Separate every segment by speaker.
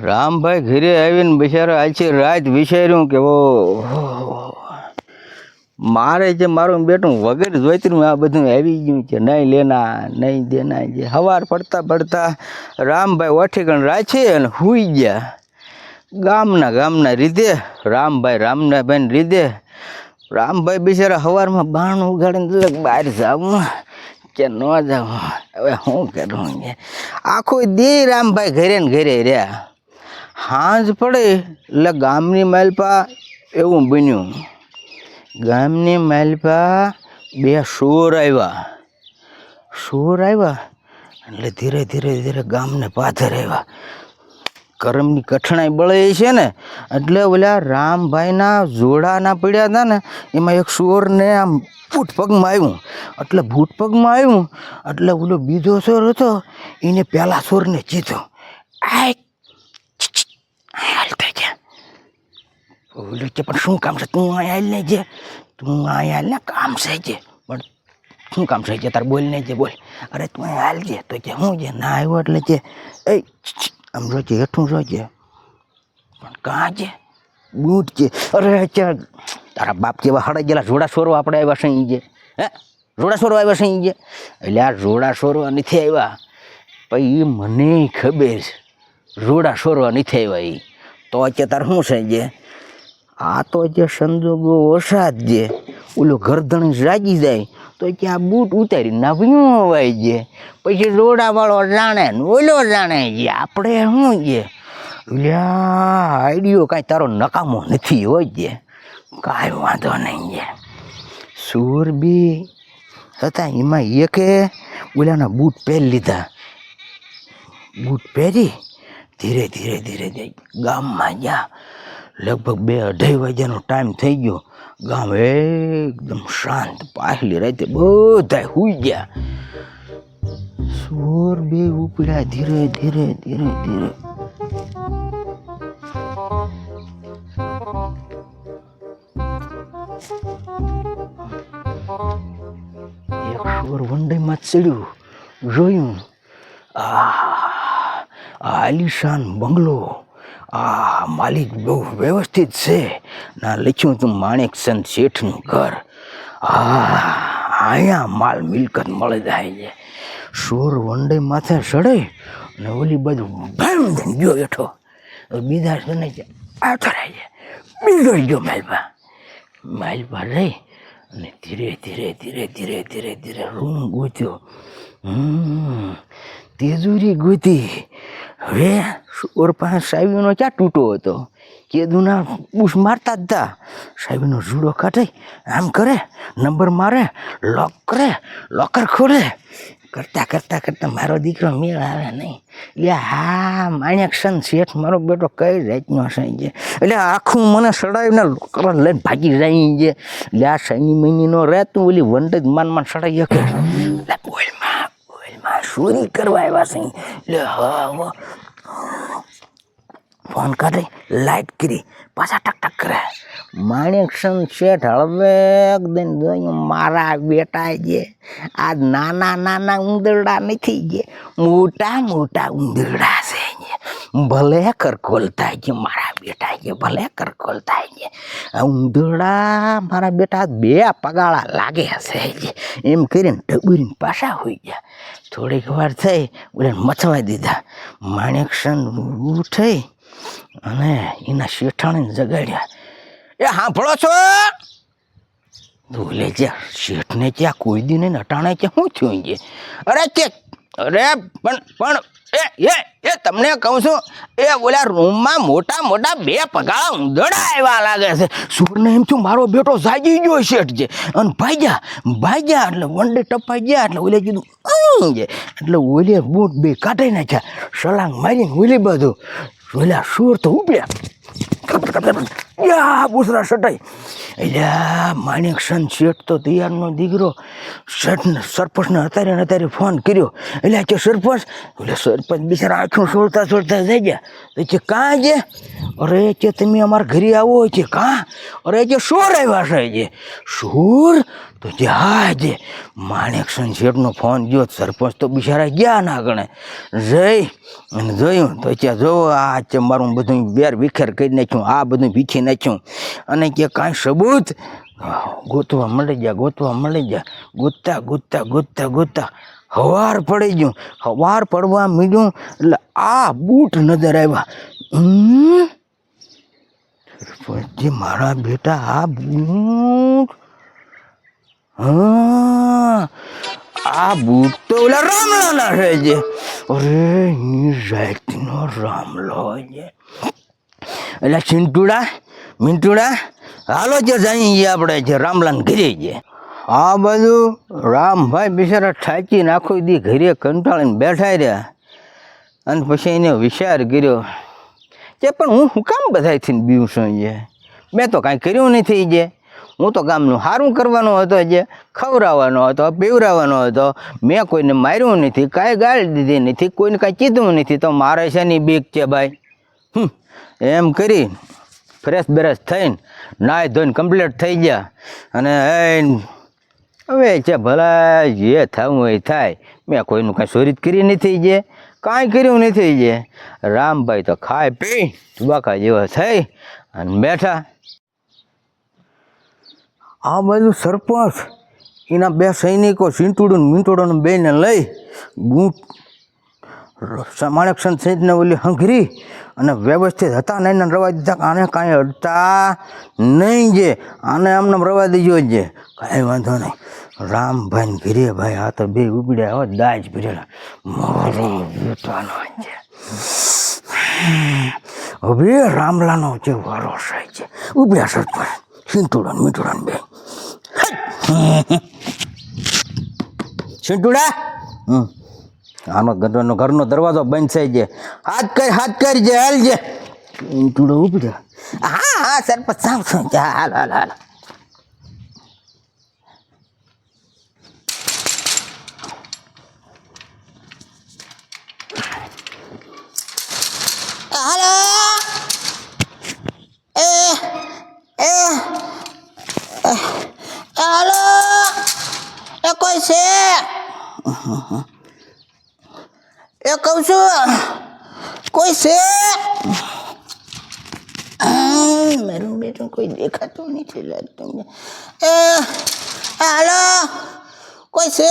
Speaker 1: રામભાઈ ઘરે આવીને બિચારા આછી રાત વિચાર્યું કે ઓ મારે જે મારું બેટું વગર જોઈતું આ બધું આવી ગયું છે, નહીં લેના નહીં દેના. જે સવાર પડતા પડતા રામભાઈ ઓઠી ગણ રાખી અને સૂઈ ગયા. ગામના રીધે રામભાઈને રીધે રામભાઈ બિચારા સવારમાં બાણ ઉગાડીને બહાર જાવું કે ન જાવું, હવે શું કરું. આખો દી રામભાઈ ઘરે ને ઘરે રહ્યા. સાંજ પડે એટલે ગામની માલપા એવું બન્યું, ગામની માલપા બે સોર આવ્યા એટલે ધીરે ધીરે ગામને પાથર આવ્યા. કરમની કઠણાઈ બળે છે ને એટલે ઓલા રામભાઈના જોડાના પડ્યા હતા ને એમાં એક સોરને આમ ભૂટ પગમાં આવ્યું એટલે ઓલો બીજો સોર હતો એને પહેલા સોરને ચીધો ઓલો કે પણ શું કામ છે, તું અહીંયા હાલ નહીં જે, તું અહીંયા હાલ ને કામ છે જે, પણ શું કામ છે તાર બોલ નહીં જે, બોલ. અરે તું અહીંયા હાલ જે, તો કે હું જે ના આવ્યો એટલે જે એ આમ રોજે હેઠું રોજે, પણ કાં છે બૂટ છે. અરે તારા બાપ કેવા હડાઈ ગયેલા જોડા સોરો આપણે આવ્યા છે અહીં જે, હે જોડા સોરો આવ્યા છે અહીં જે, એટલે આ જોડા સોરો નથી આવ્યા પછી મને ખબર છે જોડા સોરો નથી આવ્યા. એ તો કે તાર શું છે જે, આ તો જે સંજોગો વરસાદ જે ઓલો ગરદણ જાગી જાય તો કે આ બૂટ ઉતારી નાવ્યું હોય છે, પછી રોડાવાળો જાણે ને ઓલો જાણે છે, આપણે શું છે આઈડિયો કાંઈ તારો નકામો નથી હોય છે, કાંઈ વાંધો નહીં છે. સુર બી હતા એમાં એકે ઓલાના બૂટ પહેરી લીધા, બૂટ પહેરી ધીરે ધીરે ગામમાં ગયા. લગભગ 2-2:30 વાગ્યાનો ટાઈમ થઈ ગયો. ગામ એકદમ શાંત, પાછલી રાતે બધા સૂઈ ગયા. સોર બે ઉપડ્યા ધીરે ધીરે એક સોર વંડાઈમાં ચડ્યું, જોયું આલિશાન બંગલો, આ માલિક બહુ વ્યવસ્થિત છે ના, લખ્યું તું માણેકચંદ શેઠનું ઘર, અહીંયા માલ મિલકત મળે જાય છે. સોર વંડે માથે ચડે અને ઓલી બાજુ ભેમ દઈને ગયો બેઠો. બીજા સને આવતો રહે છે, બીજો ગયો માલપા રહી અને ધીરે રૂમ ગોત્યો, તેજુરી ગોતી. હવે સોર પાસે સાહેબનો ક્યાં તૂટો હતો, કેદુના બુશ મારતા જ હતા. સાહેબનો જુડો કાઢે, આમ કરે, નંબર મારે, લોક કરે, લોકર ખોલે. કરતા મારો દીકરો મેળ આવે નહીં. એટલે હા માણેકચંદ શેઠ મારો બેટો કઈ જાતનો છે છે, એટલે આખું મને સડાવીને લોકર લઈને ભાગી જાય છે. એટલે આ શનિ મહિનીનો રહે તું ઓલી વંડ જ માન સડાઈ શકે. એટલે બોલમાં ચોરી કરવા આવ્યા છે. એટલે હા ફોન કાઢી લાઈટ કરી પાછા ટક કરે. માણેકચંદ શેઠ હળવેક દઈને જોયું મારા બેટા જે આ નાના ઉંદરડા નથી જે, મોટા ઉંદરડા છે જે, ભલે કરકોલ થાય છે મારા બેટા જે, ભલે કરકોલ થાય છે. આ ઉંદરડા મારા બેટા 2 પગાળા લાગે છે જે, એમ કરીને ડબરીને પાછા હોઈ ગયા. થોડીક વાર થઈ બોલે મથવા દીધા. માણેકચંદ ઉઠી અને એના શેઠાણીને જગાડ્યા. એ સાંભળો છો? બોલે છે શેઠને ક્યાં કોઈ દી નહીં અટાણે કે શું થયું છે? અરે પણ એ તમને કહું છું, એ ઓલા રૂમમાં મોટા 2 પગાળા ઉંદરડા આવ્યા લાગે છે. સુરને એમ થયું મારો બેટો જાગી ગયો શેઠ છે અને ભાગ્યા એટલે વંડે ટપાઈ ગયા. એટલે ઓલે કીધું છે એટલે ઓલે બૂટ 2 કાઢી નાખ્યા, સલાંગ મારીને ઓલી બધું ઓલા સુર તો ઉપડ્યા. યા બુસરા સટાઈ એટલે માણેકશન શેઠ તો તૈયારનો દીકરો શેઠને સરપંચને અત્યારે ફોન કર્યો એટલે કે સરપંચ એટલે સરપંચ બિચારા આંખું છોડતા થઈ ગયા તો કે કાં છે અરે કે તમે અમારા ઘરે આવો છે કાં અરે કે શોર આવ્યા છે જે શોર તો જે હા જે માણેકશન શેઠનો ફોન ગયો સરપંચ તો બિચારા ગયા ના ગણે જઈ અને જોયું તો ત્યાં જોવો આ છે મારું બધું વેર વિખેર કરી નાખ્યું આ બધું ભીખી નાખ્યું અને કે કાંઈ સબૂત ગોતવા મળી ગયા ગોતતા હવાર પડી ગયું હવાર પડવા મીડ્યું એટલે આ બૂટ નજર આવ્યા પછી મારા બેટા આ બૂટ હા આ બૂટ તો ઓલા રામલાના છે જે અરે જાતનો રામલો છે એટલે મિંટુડા હાલો જે જઈએ આપણે જે રામલાને ઘરે છે આ બધું રામભાઈ બિચારા ઠાચીને આખો દી ઘરે કંટાળીને બેઠા રહ્યા અને પછી એને વિચાર કર્યો કે પણ હું કામ બધાથી બીવું છું જે મેં તો કાંઈ કર્યું નથી જે હું તો ગામનું સારું કરવાનો હતો જે ખવડાવવાનો હતો પીવડાવવાનો હતો મેં કોઈને માર્યું નથી કાંઈ ગાળી દીધી નથી કોઈને કાંઈ કીધું નથી તો મારે શેની બીક છે ભાઈ એમ કરી ફ્રેશ બ્રેશ થઈને નાહી ધોઈને કમ્પ્લીટ થઈ ગયા અને હવે છે ભલા જે થવું હોય થાય મેં કોઈનું કાંઈ ચોરી કરી નથી જે કાંઈ કર્યું નથી જે રામભાઈ તો ખાઈ પી બાકા જેવા થઈ અને બેઠા આ બધું સરપંચ એના બે સૈનિકો સીંટુડું મીંટુડું બેને લઈ બૂટ માણેકશન સહિતને ઓલી હંઘરી અને વ્યવસ્થિત હતા નહીં રવા દીધા આને કાંઈ અડતા નહીં જે આને આમને રવા દીજો જે કાંઈ વાંધો નહીં રામભાઈને ઘીરે ભાઈ આ તો બે ઉબડ્યા હો દાજ ભરેલા મારો બેટાનો છે હવે રામલાનો જે વારો થાય છે ઉબડ્યા સરપંચ સીંટુડન મીઠુડન બે સીંટુડા આનો ઘરનો દરવાજો બંધ થઈ જાય હાથ કરી જે હાલ જે સીંટુડો ઉભડ્યો હા સરપંચ સાવ હાલ
Speaker 2: હાલો એ કોઈ છે એ કહું છું કોઈ છે મારું બેટું કોઈ દેખાતું નથી લાગતું હાલો કોઈ છે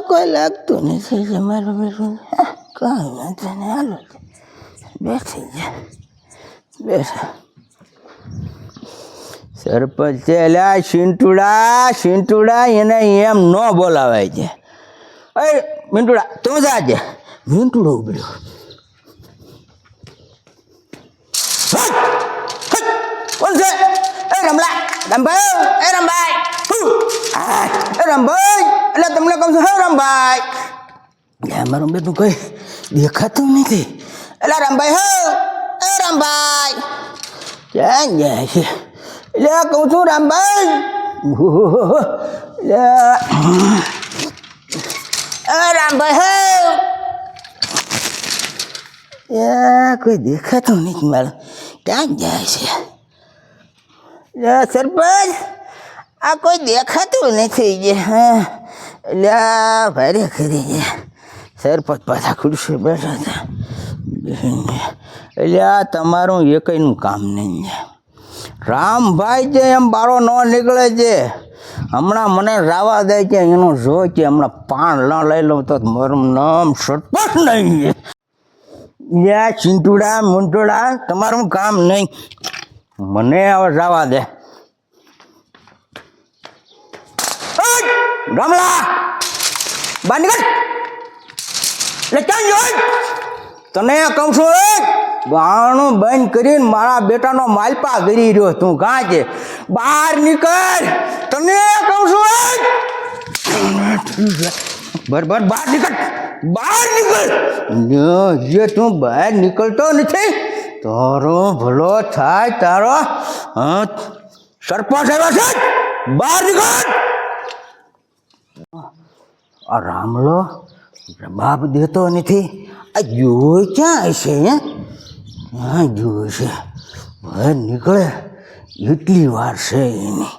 Speaker 2: કોઈ લાગતું નથી મારું બેટું કાંઈ નથી ને હાલો બેઠી જાય બેઠા
Speaker 1: સરપંચ છે એટલે સીંટુડા એને એમ ન બોલાવાય છે અરે મિંટુડા તું જાજે મિંટુડો ઉભર્યો
Speaker 2: કોણ છે એ રામભાઈ એટલે તમને કહું છું હે રામભાઈ
Speaker 1: મારું બેટું કઈ દેખાતું નથી
Speaker 2: એટલે રામભાઈ એ રામભાઈ
Speaker 1: ક્યાં જાય છે
Speaker 2: એટલે કહું છું રામભાઈ રામભાઈ
Speaker 1: કોઈ દેખાતું નથી મારે ક્યાં જાય છે
Speaker 2: સરપંચ આ કોઈ દેખાતું નથી જે
Speaker 1: એટલે ભારે ખરી છે સરપંચ પાછા ખુરશી બેઠા હતા એટલે આ તમારું એકયનું કામ નહીં છે રામભાઈ જે એમ બારો ન નીકળે છે હમણાં મને રાવા દે છે એનું જો કે હમણાં પાણ ન લઈ લઉં તો મારું નામ સરપંચ નહીં છે ચીંટુડા મૂંટુડા તમારું કામ નહીં મને હવે રાવા દે રામલા બહાર નીકળ એટલે ક્યાં જોઈ તને કહું છું બાણું બંધ કરીને મારા બેટાનો માલપા ગરી રહ્યો તું કાં છે બહાર નીકળ તને કહું છું બરાબર બહાર નીકળ જે તું બહાર નીકળતો નથી તારો ભલો થાય તારો. હા, સરપંચ આવ્યા છે, બહાર નીકળ. આ રામલો બાપ દેતો નથી. આ જોઈ ક્યાં હશે? હે ક્યાં જોઈ છે? બહાર નીકળે એટલી વાર છે એની.